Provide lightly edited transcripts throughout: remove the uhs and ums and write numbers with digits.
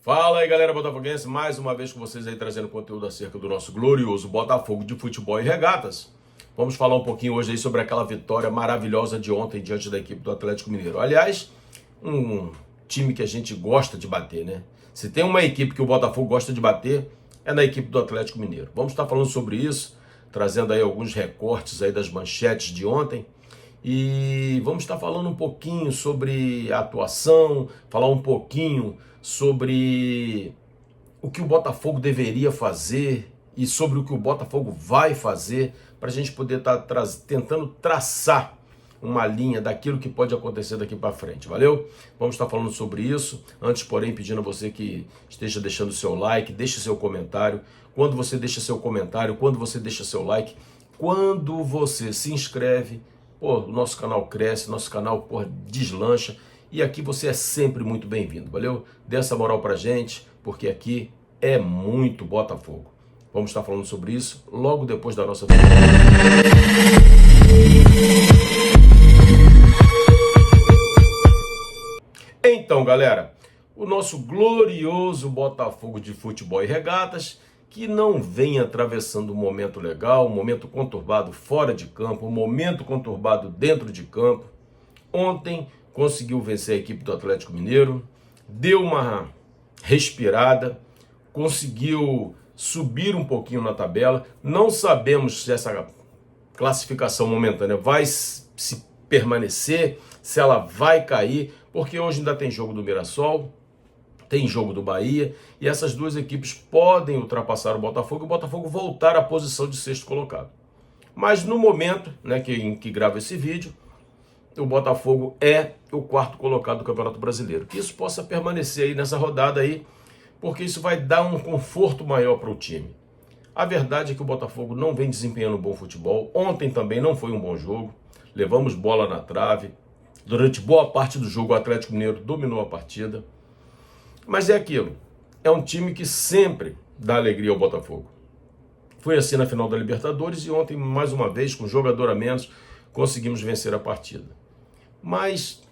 Fala aí, galera botafoguense, mais uma vez com vocês aí trazendo conteúdo acerca do nosso glorioso Botafogo de futebol e regatas. Vamos falar um pouquinho hoje aí sobre aquela vitória maravilhosa de ontem diante da equipe do Atlético Mineiro. Aliás, um time que a gente gosta de bater, né? Se tem uma equipe que o Botafogo gosta de bater, é na equipe do Atlético Mineiro. Vamos estar falando sobre isso, trazendo aí alguns recortes aí das manchetes de ontem. E vamos estar falando um pouquinho sobre a atuação, falar um pouquinho sobre o que o Botafogo deveria fazer e sobre o que o Botafogo vai fazer, para a gente poder estar tentando traçar uma linha daquilo que pode acontecer daqui para frente, valeu? Vamos estar falando sobre isso. Antes, porém, pedindo a você que esteja deixando seu like, deixe seu comentário. Quando você deixa seu comentário, quando você deixa seu like, quando você se inscreve, o nosso canal cresce, nosso canal, deslancha. E aqui você é sempre muito bem-vindo, valeu? Dê essa moral pra gente, porque aqui é muito Botafogo. Vamos estar falando sobre isso logo depois da nossa vinheta. Então, galera, o nosso glorioso Botafogo de futebol e regatas, que não vem atravessando um momento legal, um momento conturbado fora de campo, um momento conturbado dentro de campo. Ontem conseguiu vencer a equipe do Atlético Mineiro, deu uma respirada, conseguiu subir um pouquinho na tabela. Não sabemos se essa classificação momentânea vai se permanecer, se ela vai cair, porque hoje ainda tem jogo do Mirassol, tem jogo do Bahia, e essas duas equipes podem ultrapassar o Botafogo e o Botafogo voltar à posição de sexto colocado. Mas no momento, em que gravo esse vídeo, o Botafogo é o quarto colocado do Campeonato Brasileiro. Que isso possa permanecer aí nessa rodada aí, porque isso vai dar um conforto maior para o time. A verdade é que o Botafogo não vem desempenhando um bom futebol. Ontem também não foi um bom jogo. Levamos bola na trave. Durante boa parte do jogo o Atlético Mineiro dominou a partida. Mas é aquilo, é um time que sempre dá alegria ao Botafogo. Foi assim na final da Libertadores e ontem, mais uma vez, com jogador a menos, conseguimos vencer a partida. Mas,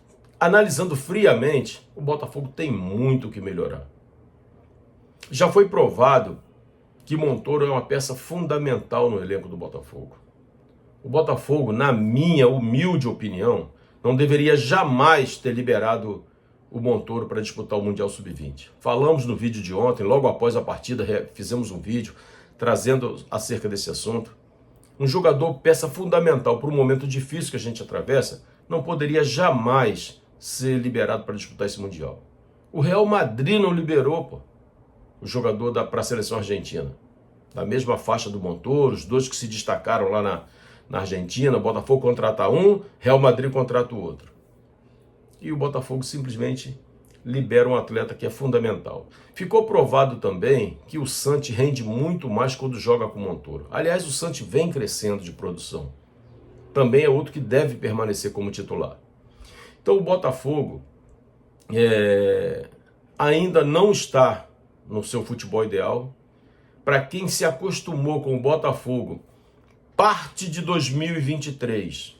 analisando friamente, o Botafogo tem muito o que melhorar. Já foi provado que Montoro é uma peça fundamental no elenco do Botafogo. O Botafogo, na minha humilde opinião, não deveria jamais ter liberado o Montoro para disputar o Mundial Sub-20. Falamos no vídeo de ontem, logo após a partida, fizemos um vídeo trazendo acerca desse assunto. Um jogador, peça fundamental para o momento difícil que a gente atravessa, não poderia jamais ser liberado para disputar esse Mundial. O Real Madrid não liberou, o jogador para a seleção argentina. Da mesma faixa do Montoro, os dois que se destacaram lá na Argentina, o Botafogo contrata um, Real Madrid contrata o outro. E o Botafogo simplesmente libera um atleta que é fundamental. Ficou provado também que o Santi rende muito mais quando joga com o Montoro. Aliás, o Santi vem crescendo de produção. Também é outro que deve permanecer como titular. Então o Botafogo ainda não está no seu futebol ideal. Para quem se acostumou com o Botafogo, parte de 2023,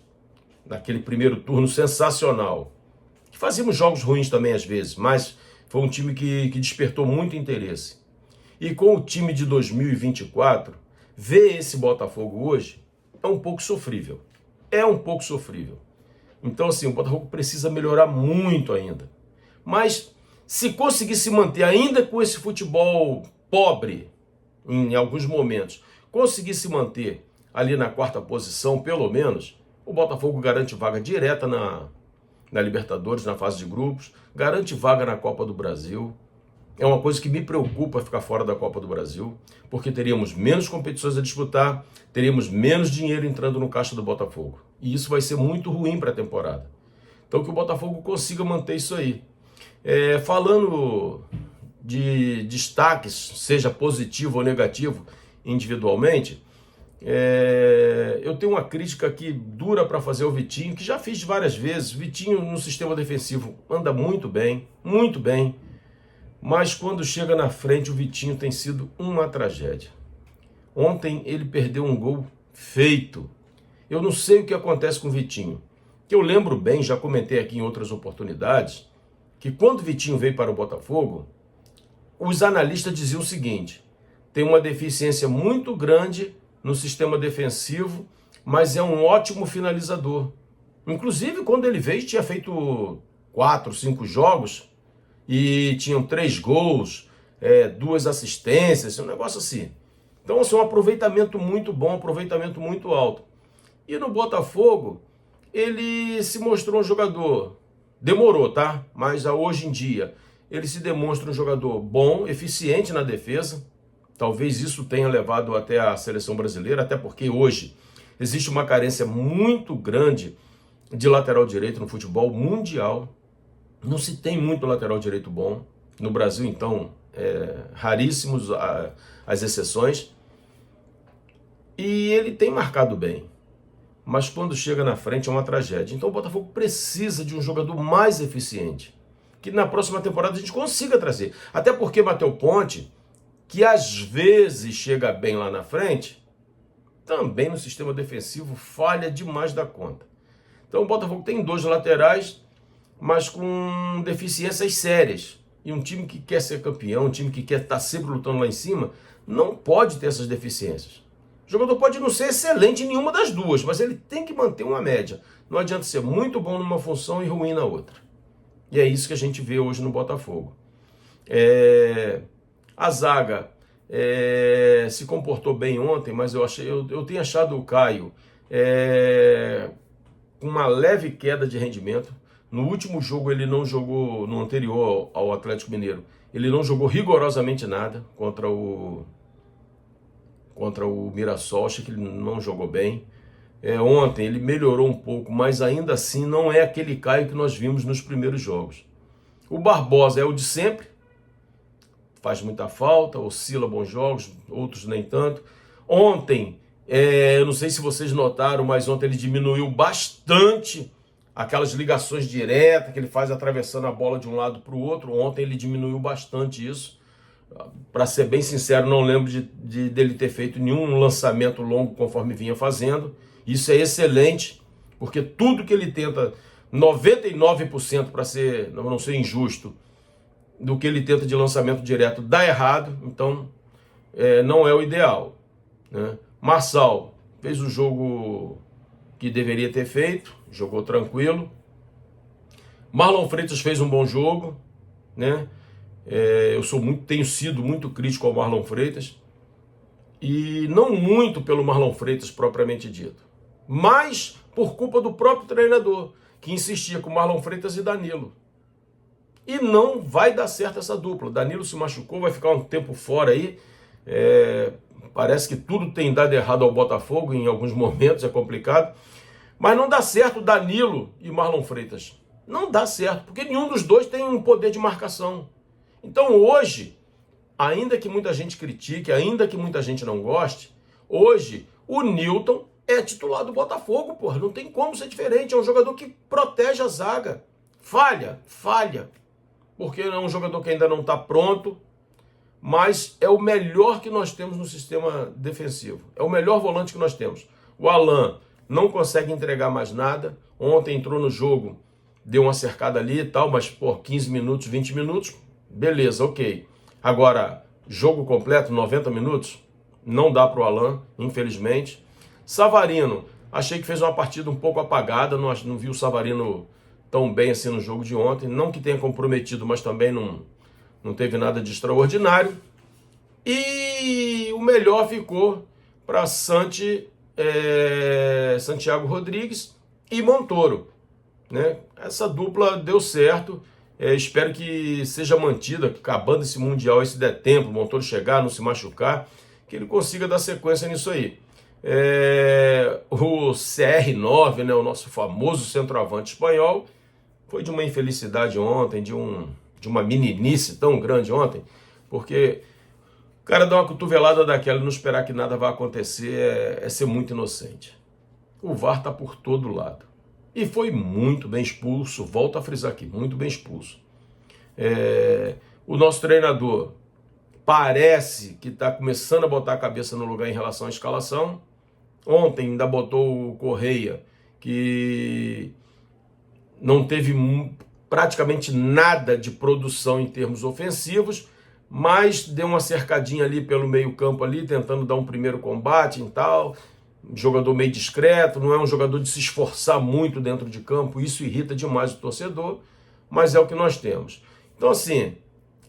naquele primeiro turno sensacional, que fazíamos jogos ruins também às vezes, mas foi um time que despertou muito interesse. E com o time de 2024, ver esse Botafogo hoje é um pouco sofrível. É um pouco sofrível. Então, assim, o Botafogo precisa melhorar muito ainda. Mas, se conseguir se manter ainda com esse futebol pobre, em alguns momentos, conseguir se manter ali na quarta posição, pelo menos, o Botafogo garante vaga direta na Libertadores, na fase de grupos, garante vaga na Copa do Brasil. É uma coisa que me preocupa ficar fora da Copa do Brasil, porque teríamos menos competições a disputar, teríamos menos dinheiro entrando no caixa do Botafogo. E isso vai ser muito ruim para a temporada. Então que o Botafogo consiga manter isso aí. Falando de destaques, seja positivo ou negativo individualmente, eu tenho uma crítica aqui dura para fazer ao Vitinho, que já fiz várias vezes. Vitinho no sistema defensivo anda muito bem, mas quando chega na frente o Vitinho tem sido uma tragédia. Ontem ele perdeu um gol feito. Eu não sei o que acontece com o Vitinho, que eu lembro bem, já comentei aqui em outras oportunidades, que quando o Vitinho veio para o Botafogo, os analistas diziam o seguinte: tem uma deficiência muito grande no sistema defensivo, mas é um ótimo finalizador. Inclusive, quando ele veio, tinha feito 4, 5 jogos e tinham 3 gols, 2 assistências, um negócio assim. Então, assim, um aproveitamento muito bom, um aproveitamento muito alto. E no Botafogo, ele se mostrou um jogador, demorou, tá? Mas hoje em dia, ele se demonstra um jogador bom, eficiente na defesa. Talvez isso tenha levado até a seleção brasileira, até porque hoje existe uma carência muito grande de lateral direito no futebol mundial. Não se tem muito lateral direito bom. No Brasil, então, raríssimos as exceções. E ele tem marcado bem. Mas quando chega na frente é uma tragédia. Então o Botafogo precisa de um jogador mais eficiente, que na próxima temporada a gente consiga trazer. Até porque Matheus Ponte, que às vezes chega bem lá na frente, também no sistema defensivo falha demais da conta. Então o Botafogo tem 2 laterais, mas com deficiências sérias. E um time que quer ser campeão, um time que quer estar sempre lutando lá em cima, não pode ter essas deficiências. O jogador pode não ser excelente em nenhuma das duas, mas ele tem que manter uma média. Não adianta ser muito bom numa função e ruim na outra. E é isso que a gente vê hoje no Botafogo. A zaga se comportou bem ontem, mas eu tenho achado o Caio com uma leve queda de rendimento. No último jogo ele não jogou, no anterior ao Atlético Mineiro, ele não jogou rigorosamente nada contra o Mirassol. Achei que ele não jogou bem. Ontem ele melhorou um pouco, mas ainda assim não é aquele Caio que nós vimos nos primeiros jogos. O Barbosa é o de sempre, faz muita falta, oscila bons jogos, outros nem tanto. Ontem, eu não sei se vocês notaram, mas ontem ele diminuiu bastante aquelas ligações diretas que ele faz atravessando a bola de um lado para o outro. Ontem ele diminuiu bastante isso. Para ser bem sincero, não lembro dele ter feito nenhum lançamento longo conforme vinha fazendo. Isso é excelente, porque tudo que ele tenta, 99% para não ser injusto, do que ele tenta de lançamento direto dá errado. Então não é o ideal, né? Marçal fez o jogo que deveria ter feito, jogou tranquilo. Marlon Freitas fez um bom jogo, né? Tenho sido muito crítico ao Marlon Freitas, e não muito pelo Marlon Freitas propriamente dito, mas por culpa do próprio treinador, que insistia com Marlon Freitas e Danilo. E não vai dar certo essa dupla. Danilo se machucou, vai ficar um tempo fora aí. Parece que tudo tem dado errado ao Botafogo, em alguns momentos é complicado. Mas não dá certo Danilo e Marlon Freitas. Não dá certo, porque nenhum dos dois tem um poder de marcação. Então hoje, ainda que muita gente critique, ainda que muita gente não goste, hoje o Nilton é titular do Botafogo, porra. Não tem como ser diferente. É um jogador que protege a zaga. Falha, porque é um jogador que ainda não está pronto, mas é o melhor que nós temos no sistema defensivo. É o melhor volante que nós temos. O Alan não consegue entregar mais nada. Ontem entrou no jogo, deu uma cercada ali e tal, mas por 15 minutos, 20 minutos, beleza, ok. Agora, jogo completo, 90 minutos, não dá para o Alan, infelizmente. Savarino, achei que fez uma partida um pouco apagada, não vi o Savarino tão bem assim no jogo de ontem. Não que tenha comprometido, mas também não teve nada de extraordinário. E o melhor ficou para Santiago Rodrigues e Montoro, né? Essa dupla deu certo. Espero que seja mantida, acabando esse Mundial, se der tempo, o Montoro chegar, não se machucar, que ele consiga dar sequência nisso aí. O CR9, né, o nosso famoso centroavante espanhol, foi de uma infelicidade ontem, de uma meninice tão grande ontem, porque o cara dar uma cotovelada daquela e não esperar que nada vai acontecer é ser muito inocente. O VAR está por todo lado. E foi muito bem expulso, volto a frisar aqui, muito bem expulso. O nosso treinador parece que está começando a botar a cabeça no lugar em relação à escalação. Ontem ainda botou o Correia, que não teve praticamente nada de produção em termos ofensivos, mas deu uma cercadinha ali pelo meio campo ali, tentando dar um primeiro combate e tal. Um jogador meio discreto, não é um jogador de se esforçar muito dentro de campo, isso irrita demais o torcedor, mas é o que nós temos. Então assim,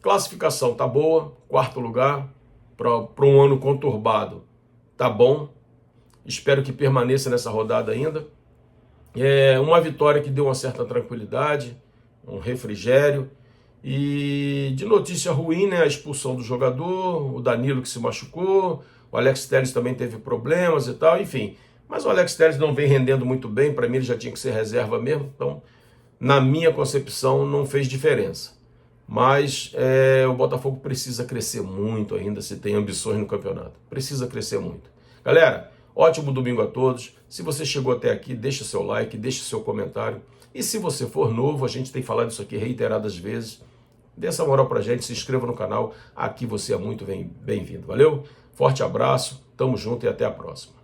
classificação tá boa, 4º lugar, para um ano conturbado, tá bom. Espero que permaneça nessa rodada ainda. É uma vitória que deu uma certa tranquilidade, um refrigério. E de notícia ruim, né, a expulsão do jogador, o Danilo que se machucou, o Alex Telles também teve problemas e tal, enfim. Mas o Alex Telles não vem rendendo muito bem, para mim ele já tinha que ser reserva mesmo, então na minha concepção não fez diferença. Mas o Botafogo precisa crescer muito ainda, se tem ambições no campeonato. Precisa crescer muito. Galera, ótimo domingo a todos. Se você chegou até aqui, deixa seu like, deixa seu comentário. E se você for novo, a gente tem falado isso aqui reiteradas vezes, dê essa moral pra gente, se inscreva no canal, aqui você é muito bem-vindo. Valeu? Forte abraço, tamo junto e até a próxima.